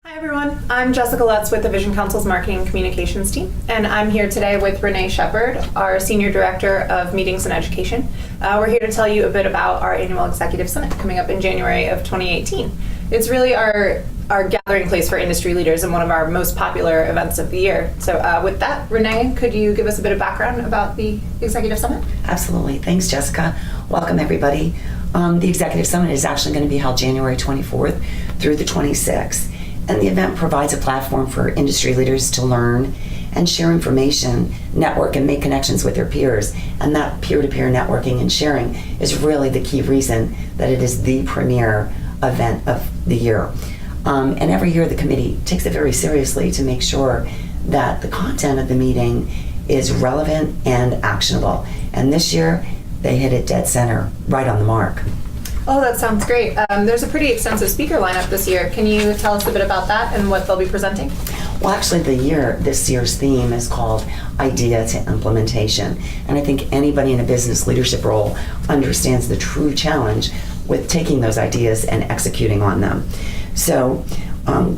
Hi everyone, I'm Jessica Lutz with the Vision Council's Marketing and Communications team, and I'm here today with Renae Shepherd, our Senior Director of Meetings and Education. We're here to tell you a bit about our annual Executive Summit coming up in January of 2018. It's really our gathering place for industry leaders and one of our most popular events of the year. So with that, Renae, could you give us a bit of background about the Executive Summit? Absolutely. Thanks, Jessica. Welcome, everybody. The Executive Summit is actually going to be held January 24th through the 26th. And the event provides a platform for industry leaders to learn and share information, network, and make connections with their peers. And that peer-to-peer networking and sharing is really the key reason that it is the premier event of the year. And every year the committee takes it very seriously to make sure that the content of the meeting is relevant and actionable. And this year they hit it dead center, right on the mark. Oh, that sounds great. There's a pretty extensive speaker lineup this year. Can you tell us a bit about that and what they'll be presenting? Well, actually, this year's theme is called Idea to Implementation. And I think anybody in a business leadership role understands the true challenge with taking those ideas and executing on them. So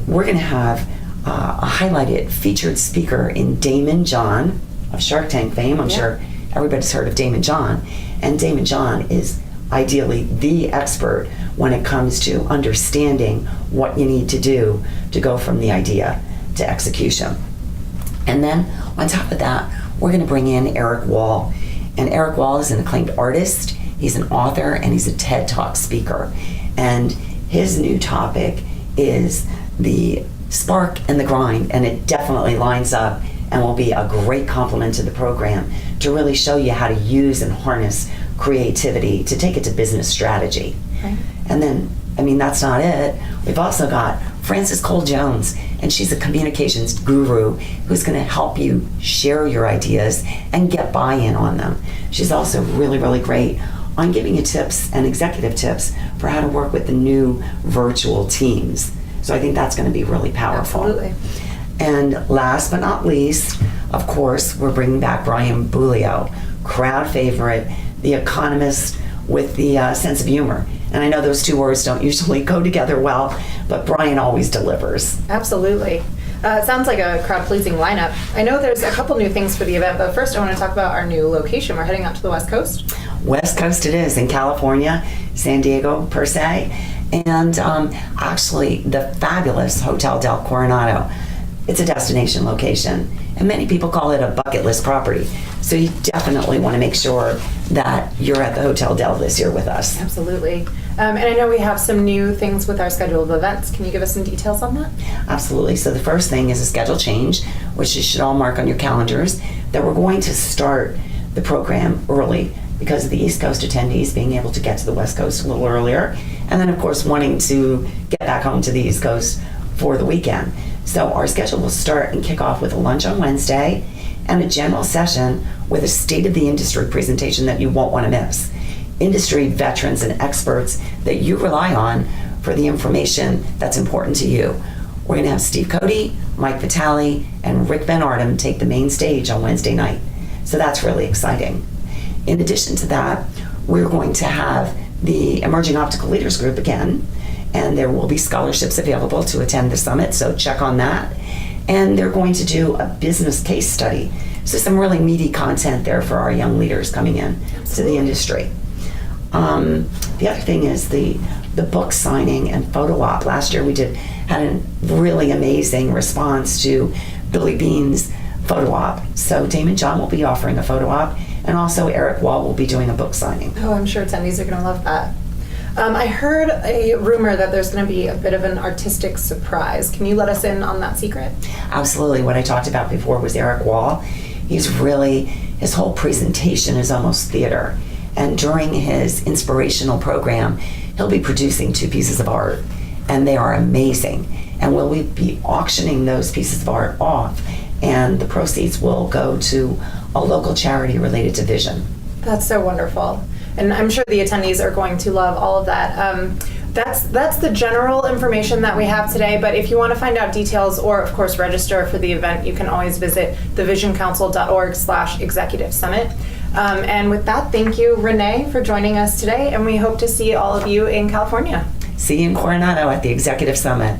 we're going to have a highlighted featured speaker in Damon John of Shark Tank fame. I'm sure everybody's heard of Damon John. And Damon John is ideally the expert when it comes to understanding what you need to do to go from the idea to execution. And then on top of that, we're going to bring in Eric Wall. And Eric Wall is an acclaimed artist, he's an author, and he's a TED Talk speaker. And his new topic is the spark and the grind, and it definitely lines up and will be a great complement to the program to really show you how to use and harness creativity to take it to business strategy. Right. And then, that's not it. We've also got Frances Cole Jones, and she's a communications guru who's going to help you share your ideas and get buy-in on them. She's also really, really great on giving you tips and executive tips for how to work with the new virtual teams. So I think that's going to be really powerful. Absolutely. And last but not least, of course, we're bringing back Brian Bulio, crowd favorite, the economist with the sense of humor. And I know those two words don't usually go together well, but Brian always delivers. Absolutely. It sounds like a crowd-pleasing lineup. I know there's a couple new things for the event, but first I want to talk about our new location. We're heading out to the West Coast. West Coast it is, in California, San Diego per se, and actually the fabulous Hotel Del Coronado. It's a destination location, and many people call it a bucket list property. So you definitely want to make sure that you're at the Hotel Del this year with us. Absolutely. And I know we have some new things with our schedule of events. Can you give us some details on that? Absolutely. So the first thing is a schedule change, which you should all mark on your calendars, that we're going to start the program early because of the East Coast attendees being able to get to the West Coast a little earlier, and then of course wanting to get back home to the East Coast for the weekend. So our schedule will start and kick off with a lunch on Wednesday and a general session with a state of the industry presentation that you won't want to miss. Industry veterans and experts that you rely on for the information that's important to you. We're going to have Steve Cody, Mike Vitale, and Rick Van Artem take the main stage on Wednesday night. So that's really exciting. In addition to that, we're going to have the Emerging Optical Leaders Group again, and there will be scholarships available to attend the summit, so check on that. And they're going to do a business case study. So some really meaty content there for our young leaders coming in to the industry. The other thing is the book signing and photo op. Last year we had a really amazing response to Billy Bean's photo op. So Damon John will be offering a photo op, and also Eric Wall will be doing a book signing. Oh, I'm sure attendees are going to love that. I heard a rumor that there's going to be a bit of an artistic surprise. Can you let us in on that secret? Absolutely. What I talked about before was Eric Wall. His whole presentation is almost theater. And during his inspirational program, he'll be producing 2 pieces of art, and they are amazing. And we'll be auctioning those pieces of art off, and the proceeds will go to a local charity related to vision. That's so wonderful. And I'm sure the attendees are going to love all of that. That's the general information that we have today, but if you want to find out details or, of course, register for the event, you can always visit thevisioncouncil.org/executive summit. And with that, thank you, Renae, for joining us today, and we hope to see all of you in California. See you in Coronado at the Executive Summit.